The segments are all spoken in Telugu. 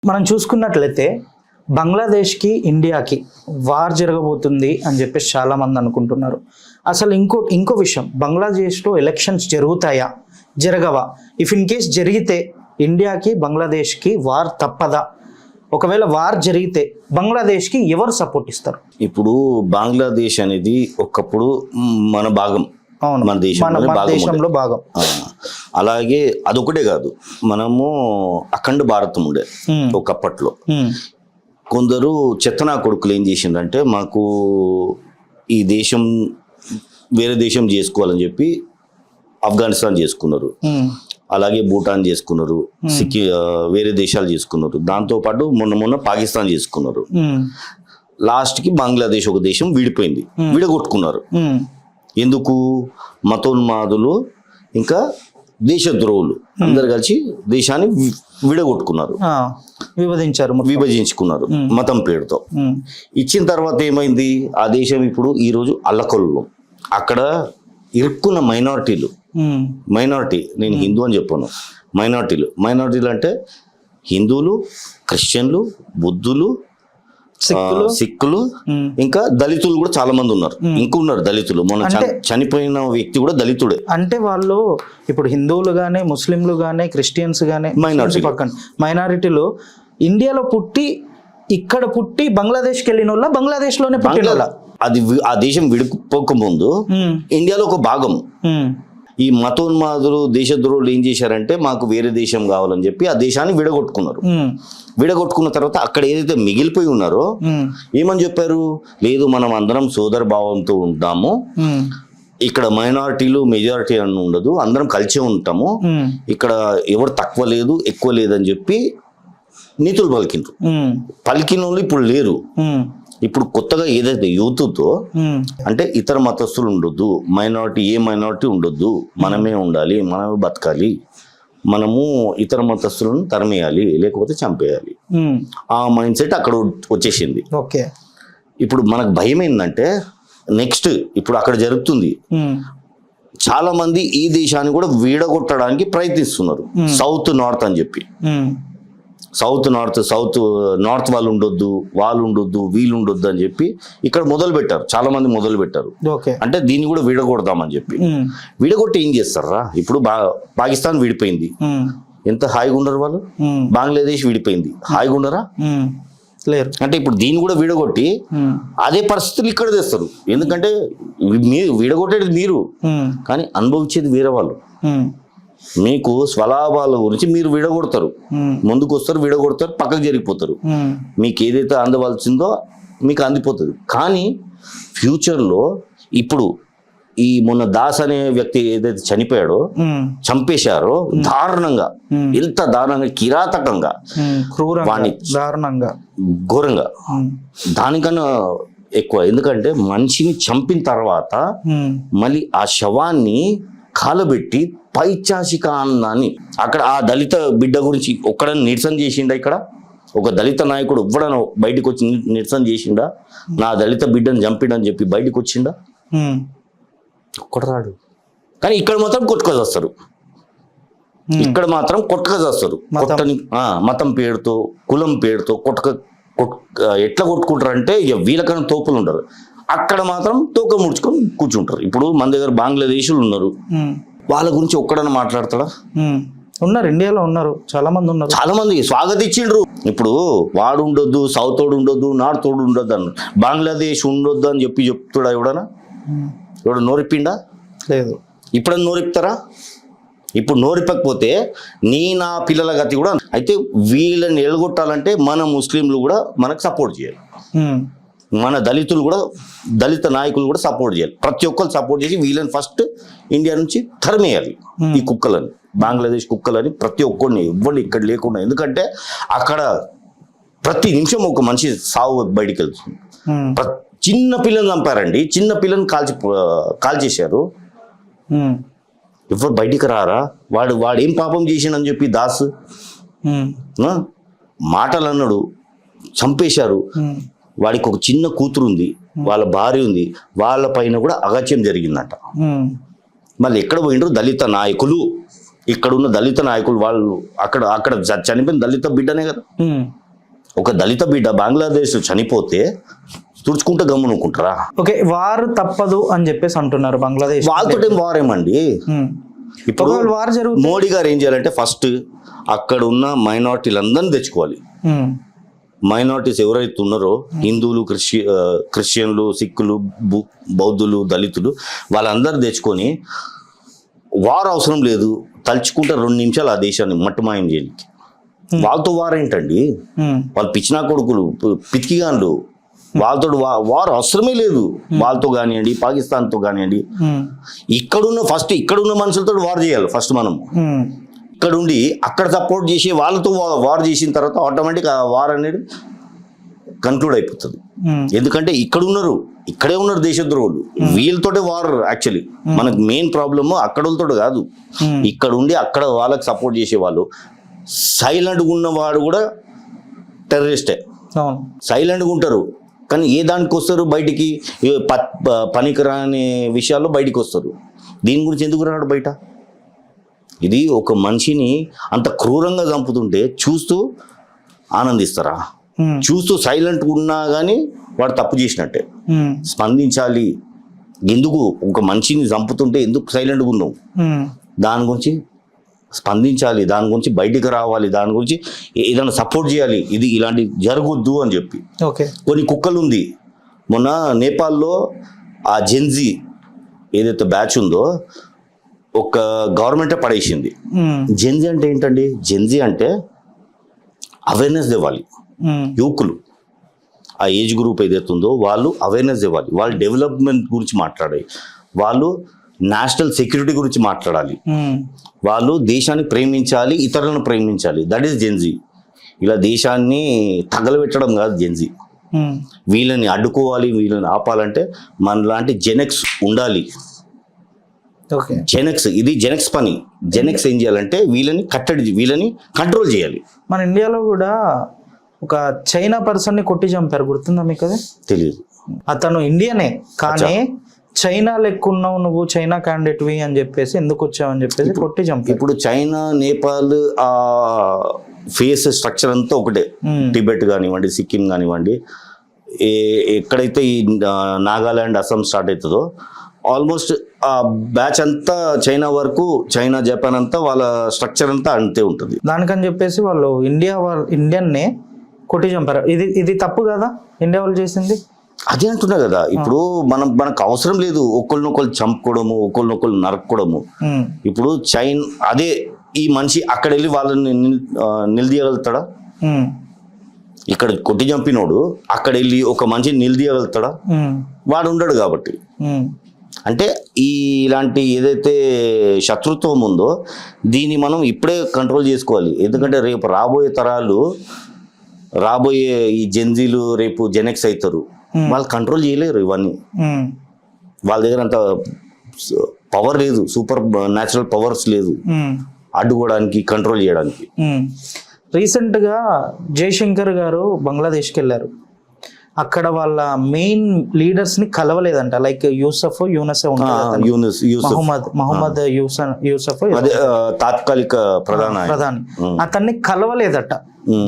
మనం చూసుకున్నట్లయితే బంగ్లాదేశ్కి ఇండియాకి వార్ జరగబోతుంది అని చెప్పేసి చాలామంది అనుకుంటున్నారు. అసలు ఇంకో విషయం, బంగ్లాదేశ్లో ఎలక్షన్స్ జరుగుతాయా జరగవా? ఇఫ్ ఇన్ కేస్ జరిగితే ఇండియాకి బంగ్లాదేశ్కి వార్ తప్పదా? ఒకవేళ వార్ జరిగితే బంగ్లాదేశ్కి ఎవరు సపోర్ట్ ఇస్తారు? ఇప్పుడు బంగ్లాదేశ్ అనేది ఒకప్పుడు మన భాగం, మన దేశంలో భాగం. అలాగే అదొకటే కాదు, మనము అఖండ భారతం ఉండే ఒకప్పట్లో. కొందరు చెత్తనా కొడుకులు ఏం చేసిందంటే మాకు ఈ దేశం వేరే దేశం చేసుకోవాలని చెప్పి ఆఫ్ఘనిస్తాన్ చేసుకున్నారు, అలాగే భూటాన్ చేసుకున్నారు, వేరే దేశాలు చేసుకున్నారు, దాంతోపాటు మొన్న పాకిస్తాన్ చేసుకున్నారు. లాస్ట్కి బంగ్లాదేశ్ ఒక దేశం విడిపోయింది, విడగొట్టుకున్నారు. ఎందుకు? మతోన్మాదులు ఇంకా దేశద్రోహులు అందరు కలిసి దేశాన్ని విడగొట్టుకున్నారు, విభజించుకున్నారు మతం పేరుతో. ఇచ్చిన తర్వాత ఏమైంది? ఆ దేశం ఇప్పుడు ఈరోజు అల్లకొల్లు. అక్కడ ఇరుక్కున్న మైనారిటీ, నేను హిందూ అని చెప్పాను, మైనారిటీలు అంటే హిందువులు, క్రిస్టియన్లు, బుద్ధులు, సిక్కులు, ఇంకా దళితులు కూడా చాలా మంది ఉన్నారు. ఇంకా ఉన్నారు దళితులు. మన చనిపోయిన వ్యక్తి కూడా దళితుడే. అంటే వాళ్ళు ఇప్పుడు హిందువులు గానీ, ముస్లింలు గానీ, క్రిస్టియన్స్ గానీ, మైనారిటీలు ఇండియాలో పుట్టి ఇక్కడ పుట్టి బంగ్లాదేశ్కి వెళ్ళిన వాళ్ళ, బంగ్లాదేశ్ లోనే పుట్టిన వాళ్ళ. అది ఆ దేశం విడిపోకముందు ఇండియాలో ఒక భాగం. ఈ మతోన్మాదులు, దేశద్రోహులు ఏం చేశారంటే మాకు వేరే దేశం కావాలని చెప్పి ఆ దేశాన్ని విడగొట్టుకున్నారు. విడగొట్టుకున్న తర్వాత అక్కడ ఏదైతే మిగిలిపోయి ఉన్నారో ఏమని చెప్పారు? లేదు, మనం అందరం సోదర భావంతో ఉంటాము, ఇక్కడ మైనారిటీలు మెజారిటీ అని ఉండదు, అందరం కలిసే ఉంటాము, ఇక్కడ ఎవరు తక్కువ లేదు ఎక్కువ లేదని చెప్పి నీతులు పలికిన వాళ్ళు ఇప్పుడు లేరు. ఇప్పుడు కొత్తగా ఏదైతే యూత్తో అంటే ఇతర మతస్థులు ఉండొద్దు, ఏ మైనారిటీ ఉండొద్దు, మనమే ఉండాలి, మనమే బతకాలి, మనము ఇతర మతస్థులను తరిమేయాలి, లేకపోతే చంపేయాలి, ఆ మైండ్ సెట్ అక్కడ వచ్చేసింది. ఇప్పుడు మనకు భయం ఏంటంటే నెక్స్ట్ ఇప్పుడు అక్కడ జరుగుతుంది, చాలా మంది ఈ దేశాన్ని కూడా వీడగొట్టడానికి ప్రయత్నిస్తున్నారు. సౌత్ నార్త్ అని చెప్పి, సౌత్ నార్త్ వాళ్ళు ఉండొద్దు, వీళ్ళు ఉండొద్దు అని చెప్పి ఇక్కడ చాలా మంది మొదలు పెట్టారు. అంటే దీన్ని కూడా విడగొడదామని చెప్పి. విడగొట్టి ఏం చేస్తారా? ఇప్పుడు పాకిస్తాన్ విడిపోయింది, ఎంత హాయిగా ఉండరు వాళ్ళు. బంగ్లాదేశ్ విడిపోయింది, హాయిగా ఉండరా? లేరు. అంటే ఇప్పుడు దీన్ని కూడా విడగొట్టి అదే పరిస్థితులు ఇక్కడ తెస్తారు. ఎందుకంటే విడగొట్టేది మీరు, కానీ అనుభవించేది వేరే వాళ్ళు. మీకు స్వలాభాల గురించి మీరు విడగొడతారు, ముందుకు వస్తారు, విడగొడతారు, పక్కకు జరిగిపోతారు. మీకు ఏదైతే అందవలసిందో మీకు అందిపోతుంది. కానీ ఫ్యూచర్లో ఇప్పుడు ఈ మొన్న దాస్ అనే వ్యక్తి ఏదైతే చనిపోయాడో, చంపేశారో దారుణంగా, ఎంత దారుణంగా, కిరాతకంగా, ఘోరంగా, దానికన్నా ఎక్కువ. ఎందుకంటే మనిషిని చంపిన తర్వాత మళ్ళీ ఆ శవాన్ని కాలబెట్టి పైచాసిక అన్నాన్ని అక్కడ ఆ దళిత బిడ్డ గురించి ఒక్కడని నిరసన చేసిండా? ఇక్కడ ఒక దళిత నాయకుడు ఎవ్వడనో బయటకు వచ్చి నిరసన చేసిండా? నా దళిత బిడ్డను చంపిడని చెప్పి బయటకు వచ్చిండా? ఒక్కడు రాడు. కానీ ఇక్కడ మాత్రం కొట్టుకొస్తారు, మతం పేరుతో, కులం పేరుతో ఎట్లా కొట్టుకుంటారంటే ఇక వీళ్ళకన్నా తోపులు ఉండరు. అక్కడ మాత్రం తోక ముడుచుకొని కూర్చుంటారు. ఇప్పుడు మన దగ్గర బంగ్లాదేశీలు ఉన్నారు, వాళ్ళ గురించి ఒక్కడన్నా మాట్లాడతాడా? ఉన్నారు, ఇండియాలో ఉన్నారు, చాలా మంది స్వాగతించిండ్రు. ఇప్పుడు వాడు ఉండొద్దు, సౌత్ తోడు ఉండొద్దు, నార్త్ తోడు ఉండొద్దు అన్న, బంగ్లాదేశ్ ఉండొద్దు అని చెప్తాడా? ఎవడు నోరిప్పిండా? లేదు. ఇప్పుడన్నా నోరిపుతారా? ఇప్పుడు నోరిపకపోతే నా పిల్లల గతి కూడా. అయితే వీళ్ళని ఎలగొట్టాలంటే మన ముస్లింలు కూడా మనకు సపోర్ట్ చేయాలి, మన దళిత నాయకులు కూడా సపోర్ట్ చేయాలి. ప్రతి ఒక్కరు సపోర్ట్ చేసి వీళ్ళని ఫస్ట్ ఇండియా నుంచి తరిమేయాలి. ఈ కుక్కలని, బంగ్లాదేశ్ కుక్కలని ప్రతి ఒక్కరిని, ఇవ్వండి ఇక్కడ లేకుండా. ఎందుకంటే అక్కడ ప్రతి నిమిషం ఒక మనిషి సావు బయటికి వెళ్తుంది. చిన్న పిల్లని చంపారండి, చిన్న పిల్లని కాల్చేశారు. ఎవరు బయటికి రారా? వాడు ఏం పాపం చేసిండని చెప్పి దాస్ మాటలు అన్నాడు, చంపేశారు. వాడికి ఒక చిన్న కూతురు ఉంది, వాళ్ళ భార్య ఉంది, వాళ్ళ పైన కూడా అగత్యం జరిగిందంట. మళ్ళీ ఎక్కడ పోయిండ్రు? దళిత నాయకులు ఇక్కడ ఉన్న దళిత నాయకులు వాళ్ళు అక్కడ చనిపోయిన దళిత బిడ్డనే కదా. ఒక దళిత బిడ్డ బంగ్లాదేశ్ చనిపోతే తుడుచుకుంటే గమ్మునుకుంటారా? ఓకే, వారు తప్పదు అని చెప్పేసి అంటున్నారు బంగ్లాదేశ్. వాళ్ళతో ఏం వారేమండి. ఇప్పుడు వారు జరుగుతుంది. మోడీ గారు ఏం చేయాలంటే ఫస్ట్ అక్కడ ఉన్న మైనారిటీలందరినీ తెచ్చుకోవాలి. మైనారిటీస్ ఎవరైతే ఉన్నారో హిందువులు, క్రిస్టియన్లు, సిక్కులు, బౌద్ధులు, దళితులు వాళ్ళందరూ తెచ్చుకొని వారు అవసరం లేదు, తలుచుకుంటే 2 నిమిషాలు ఆ దేశాన్ని మట్టుమాయం చేయడానికి. వాళ్ళతో వారేంటండి? వాళ్ళు పిచ్చినా కొడుకులు, పితికిగాన్లు, వాళ్ళతో వారు అవసరమే లేదు. వాళ్ళతో కానివ్వండి, పాకిస్తాన్తో కానివ్వండి, ఇక్కడున్న మనుషులతో వారు చేయాలి ఫస్ట్. మనం ఇక్కడ ఉండి అక్కడ సపోర్ట్ చేసి వాళ్ళతో వార్ చేసిన తర్వాత ఆటోమేటిక్ ఆ వార్ అనేది కన్క్లూడ్ అయిపోతుంది. ఎందుకంటే ఇక్కడే ఉన్నారు దేశద్రోహులు, వీళ్ళతోటే వార్. యాక్చువల్లీ మనకు మెయిన్ ప్రాబ్లమ్ అక్కడతో కాదు, ఇక్కడ ఉండి అక్కడ వాళ్ళకి సపోర్ట్ చేసే వాళ్ళు. సైలెంట్గా ఉన్నవాడు కూడా టెర్రరిస్టే. సైలెంట్గా ఉంటారు కానీ ఏ దానికి వస్తారు బయటికి? పనికిరాని విషయాల్లో బయటికి వస్తారు. దీని గురించి ఎందుకు రాడు బయట? ఇది ఒక మనిషిని అంత క్రూరంగా చంపుతుంటే చూస్తూ ఆనందిస్తారా? చూస్తూ సైలెంట్గా ఉన్నా కానీ వాడు తప్పు చేసినట్టే. స్పందించాలి. ఎందుకు ఒక మనిషిని చంపుతుంటే ఎందుకు సైలెంట్గా ఉన్నావు? దాని గురించి స్పందించాలి, దాని గురించి బయటికి రావాలి, దాని గురించి ఏదైనా సపోర్ట్ చేయాలి. ఇది ఇలాంటి జరగొద్దు అని చెప్పి. కొన్ని కుక్కలు ఉంది. మొన్న నేపాల్లో ఆ జెన్జీ ఏదైతే బ్యాచ్ ఉందో ఒక గవర్నమెంటే పడేసింది. జెన్జీ అంటే ఏంటండి? జెన్జీ అంటే అవేర్నెస్ ఇవ్వాలి. యువకులు ఆ ఏజ్ గ్రూప్ ఏదైతే ఉందో వాళ్ళు అవేర్నెస్ ఇవ్వాలి. వాళ్ళు డెవలప్మెంట్ గురించి మాట్లాడాలి, వాళ్ళు నేషనల్ సెక్యూరిటీ గురించి మాట్లాడాలి, వాళ్ళు దేశాన్ని ప్రేమించాలి, ఇతరులను ప్రేమించాలి. That is Gen Z. ఇలా దేశాన్ని తగలబెట్టడం కాదు జెన్జీ. వీళ్ళని అడ్డుకోవాలి, వీళ్ళని ఆపాలంటే మనలాంటి జెనెక్స్ ఉండాలి. జెనెక్స్, ఇది జెనెక్స్ పని. జెనెక్స్ ఏం చేయాలంటే వీళ్ళని కంట్రోల్ చేయాలి. మన ఇండియాలో కూడా ఒక చైనా పర్సన్ ని కొట్టి చంపారు, గుర్తుందా మీకు? అది తెలియదు. అతను ఇండియనే కానీ చైనా లెక్కున్నావు నువ్వు, చైనా క్యాండిడేట్వి అని చెప్పేసి ఎందుకు వచ్చావు అని చెప్పేసి కొట్టి చంపారు. ఇప్పుడు చైనా, నేపాల్ ఆ ఫేస్ స్ట్రక్చర్ అంతా ఒకటే. టిబెట్ కానివ్వండి, సిక్కిం కానివ్వండి, ఎక్కడైతే ఈ నాగాలాండ్, అస్సాం స్టార్ట్ అవుతుందో ఆల్మోస్ట్ ఆ బ్యాచ్ అంతా చైనా వరకు, చైనా, జపాన్ అంతా వాళ్ళ స్ట్రక్చర్ అంతా అంతే ఉంటుంది. దానికని చెప్పేసి వాళ్ళు ఇండియన్ని కొట్టి చంపారు. ఇది తప్పు కదా ఇండియా వాళ్ళు చేసింది? అదే అంటున్నా కదా. ఇప్పుడు మనకు అవసరం లేదు ఒకళ్ళనొకళ్ళు చంపుకోవడము, ఒకళ్ళనొకళ్ళు నరక్కోవడము. ఇప్పుడు అదే ఈ మనిషి అక్కడ వెళ్ళి వాళ్ళని నిలదీయగలుగుతాడా? ఇక్కడ కొట్టి చంపినోడు అక్కడ వెళ్ళి ఒక మనిషిని నిలదీయగలుగుతాడా? వాడు ఉండడు. కాబట్టి అంటే ఇలాంటి ఏదైతే శత్రుత్వం ఉందో దీన్ని మనం ఇప్పుడే కంట్రోల్ చేసుకోవాలి. ఎందుకంటే రేపు రాబోయే తరాలు, రాబోయే ఈ జెన్జీలు రేపు జెనెక్స్ అవుతారు. వాళ్ళు కంట్రోల్ చేయలేరు ఇవన్నీ. వాళ్ళ దగ్గర అంత పవర్ లేదు, సూపర్ న్యాచురల్ పవర్స్ లేదు అడ్డుకోవడానికి, కంట్రోల్ చేయడానికి. రీసెంట్గా జయశంకర్ గారు బంగ్లాదేశ్కి వెళ్ళారు. అక్కడ వాళ్ళ మెయిన్ లీడర్స్ ని కలవలేదంట. లైక్ యూనస్ మహమ్మద్ యూసఫ్ తాత్కాలిక ప్రధాని, అతన్ని కలవలేదట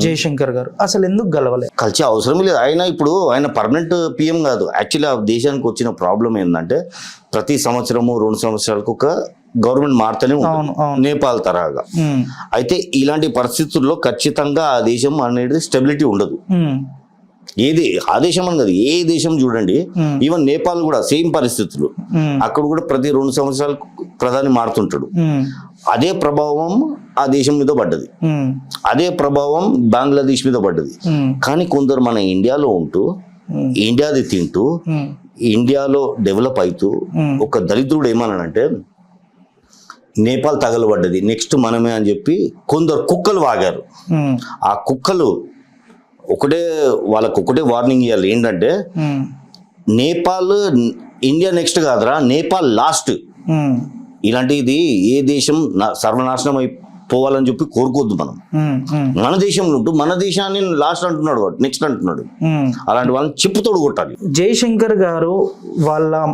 జయశంకర్ గారు. అసలు ఎందుకు కలవలేదు? కలిసే అవసరం లేదు. ఆయన పర్మనెంట్ పిఎం కాదు. యాక్చువల్లీ ఆ దేశానికి వచ్చిన ప్రాబ్లం ఏంటంటే ప్రతి సంవత్సరము 2 సంవత్సరాలకు ఒక గవర్నమెంట్ మారుతూనే ఉంటుంది, నేపాల్ తరహాగా. అయితే ఇలాంటి పరిస్థితుల్లో ఖచ్చితంగా ఆ దేశం అనేది స్టెబిలిటీ ఉండదు. ఆ దేశం అని కాదు, ఏ దేశం చూడండి, ఈవెన్ నేపాల్ కూడా సేమ్ పరిస్థితులు. అక్కడ కూడా ప్రతి 2 సంవత్సరాలకు ప్రధాని మారుతుంటాడు. అదే ప్రభావం ఆ దేశం మీద పడ్డది, అదే ప్రభావం బంగ్లాదేశ్ మీద పడ్డది. కానీ కొందరు మన ఇండియాలో ఉంటూ, ఇండియాది తింటూ, ఇండియాలో డెవలప్ అవుతూ ఒక దరిద్రుడు ఏమన్నానంటే నేపాల్ తగలబడ్డది నెక్స్ట్ మనమే అని చెప్పి కొందరు కుక్కలు వాగారు. ఆ కుక్కలు వాళ్ళకు ఒకటే వార్నింగ్ ఇవ్వాలి. ఏంటంటే నేపాల్ ఇండియా నెక్స్ట్ కాదురా, నేపాల్ లాస్ట్. ఇలాంటిది ఏ దేశం సర్వనాశనం అయిపోవాలని చెప్పి కోరుకోవద్దు మనం. మన దేశంలో ఉంటూ మన దేశాన్ని లాస్ట్ అంటున్నాడు, వాడు నెక్స్ట్ అంటున్నాడు. అలాంటి వాళ్ళని చెప్పుతోడు కొట్టాలి. జయశంకర్ గారు వాళ్ళ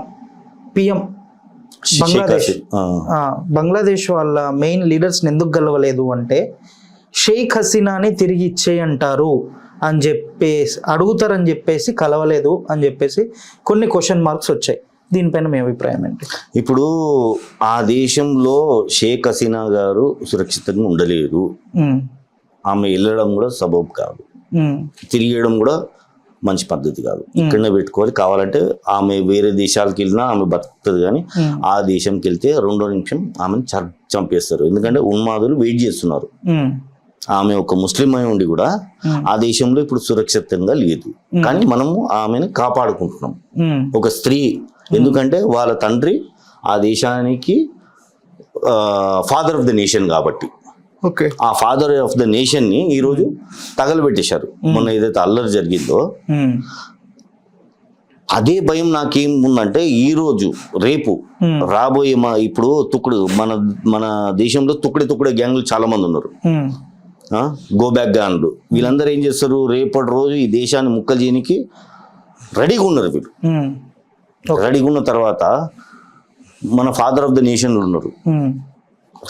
పిఎం బంగ్లాదేశ్ బంగ్లాదేశ్ వాళ్ళ మెయిన్ లీడర్స్ని ఎందుకు గెలవలేదు అంటే షేక్ హసీనాని తిరిగి ఇచ్చేయంటారు అని చెప్పేసి అడుగుతారని చెప్పేసి కలవలేదు అని చెప్పేసి కొన్ని క్వశ్చన్ మార్క్స్ వచ్చాయి. దీనిపైన మీ అభిప్రాయం ఏంటి? ఇప్పుడు ఆ దేశంలో షేక్ హసీనా గారు సురక్షితంగా ఉండలేరు. ఆమె వెళ్ళడం కూడా సబబ్ కాదు, తిరిగేయడం కూడా మంచి పద్ధతి కాదు. ఇక్కడనే పెట్టుకోవాలి. కావాలంటే ఆమె వేరే దేశాలకు వెళ్ళినా ఆమె బతుకుతుంది, కానీ ఆ దేశంకి వెళ్తే 2వ నిమిషం ఆమెను చంపేస్తారు. ఎందుకంటే ఉన్మాదులు వెయిట్ చేస్తున్నారు. ఆమె ఒక ముస్లిం అయి ఉండి కూడా ఆ దేశంలో ఇప్పుడు సురక్షితంగా లేదు, కానీ మనము ఆమెను కాపాడుకుంటున్నాం. ఒక స్త్రీ, ఎందుకంటే వాళ్ళ తండ్రి ఆ దేశానికి ఫాదర్ ఆఫ్ ద నేషన్ కాబట్టి ఆ ఫాదర్ ఆఫ్ ద నేషన్ ని ఈరోజు తగలబెట్టేశారు. మొన్న ఏదైతే అల్లరి జరిగిందో అదే భయం నాకేం ఉందంటే, ఈ రోజు రేపు రాబోయే ఇప్పుడు మన దేశంలో తుక్కుడే గ్యాంగ్లు చాలా మంది ఉన్నారు. గో బ్యాక్ గ్యాంగ్లు, వీళ్ళందరూ ఏం చేస్తారు, రేపటి రోజు ఈ దేశాన్ని ముక్కలు చేయడానికి రెడీగా ఉన్నారు. వీళ్ళు రెడీగా ఉన్న తర్వాత మన ఫాదర్ ఆఫ్ ద నేషన్ ఉన్నారు.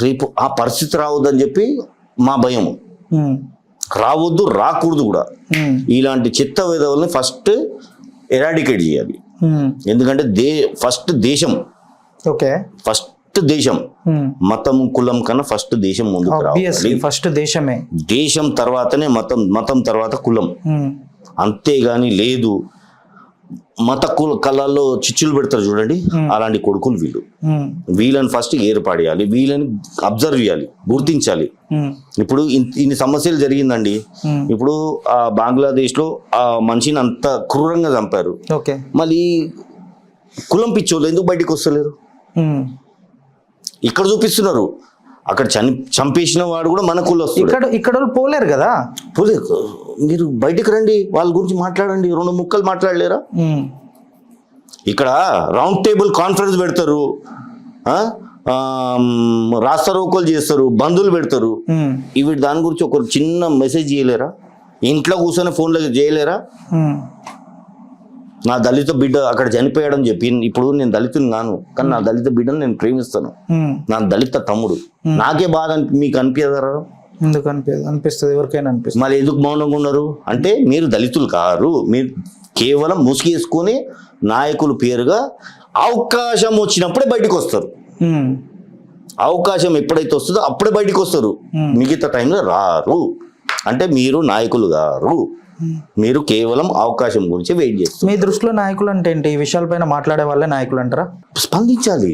రేపు ఆ పరిస్థితి రావద్దని చెప్పి మా భయం. రావద్దు, రాకూడదు కూడా. ఇలాంటి చిత్త విధవుల్ని ఫస్ట్ ఎరాడికేట్ చేయాలి. ఎందుకంటే ఫస్ట్ దేశం, మతం కులం కన్నా ఫస్ట్ దేశం ముందుకు రావాలి. ఫస్ట్ దేశమే, దేశం తర్వాతనే మతం, మతం తర్వాత కులం. అంతేగాని లేదు మత కళల్లో చిచ్చులు పెడతారు చూడండి, అలాంటి కొడుకులు వీళ్ళు. వీళ్ళని ఫస్ట్ ఏర్పడేయాలి, వీళ్ళని అబ్జర్వ్ చేయాలి, గుర్తించాలి. ఇప్పుడు ఇన్ని సమస్యలు జరిగిందండి. ఇప్పుడు ఆ బంగ్లాదేశ్ లో ఆ మనిషిని అంత క్రూరంగా చంపారు. మళ్ళీ కులం పిచ్చోళ్ళు ఎందుకు బయటకు వస్తలేరు? ఇక్కడ చూపిస్తున్నారు, అక్కడ చంపేసిన వాడు కూడా మన కులం వస్తుంది. ఇక్కడ పోలేరు కదా, పోలేరు. మీరు బయటకు రండి, వాళ్ళ గురించి మాట్లాడండి, 2 ముక్కలు మాట్లాడలేరా? ఇక్కడ రౌండ్ టేబుల్ కాన్ఫరెన్స్ పెడతారు, రాస్తారోకోలు చేస్తారు, బంధువులు పెడతారు. ఇవి దాని గురించి ఒక చిన్న మెసేజ్ చేయలేరా? ఇంట్లో కూర్చొని ఫోన్లో చేయలేరా? నా దళిత బిడ్డ అక్కడ చనిపోయాడని చెప్పి, ఇప్పుడు నేను దళితుని కాను, కానీ నా దళిత బిడ్డను నేను ప్రేమిస్తాను, నా దళిత తమ్ముడు, నాకే బాధ మీకు అనిపించదరా? ఎందుకు అనిపిస్తుంది, ఎవరికైనా అనిపిస్తుంది. మళ్ళీ ఎందుకు మౌనంగా ఉన్నారు అంటే, మీరు దళితులు కారు, మీరు కేవలం ముసుగేసుకొని నాయకులు పేరుగా అవకాశం వచ్చినప్పుడే బయటకు వస్తారు. అవకాశం ఎప్పుడైతే వస్తుందో అప్పుడే బయటకు వస్తారు, మిగతా టైంలో రారు. అంటే మీరు నాయకులు గారు, మీరు కేవలం అవకాశం గురించి వెయిట్ చేస్తారు. మీ దృష్టిలో నాయకులు అంటే ఏంటి? ఈ విషయాలపైన మాట్లాడే వాళ్ళే నాయకులు అంటారా? స్పందించాలి.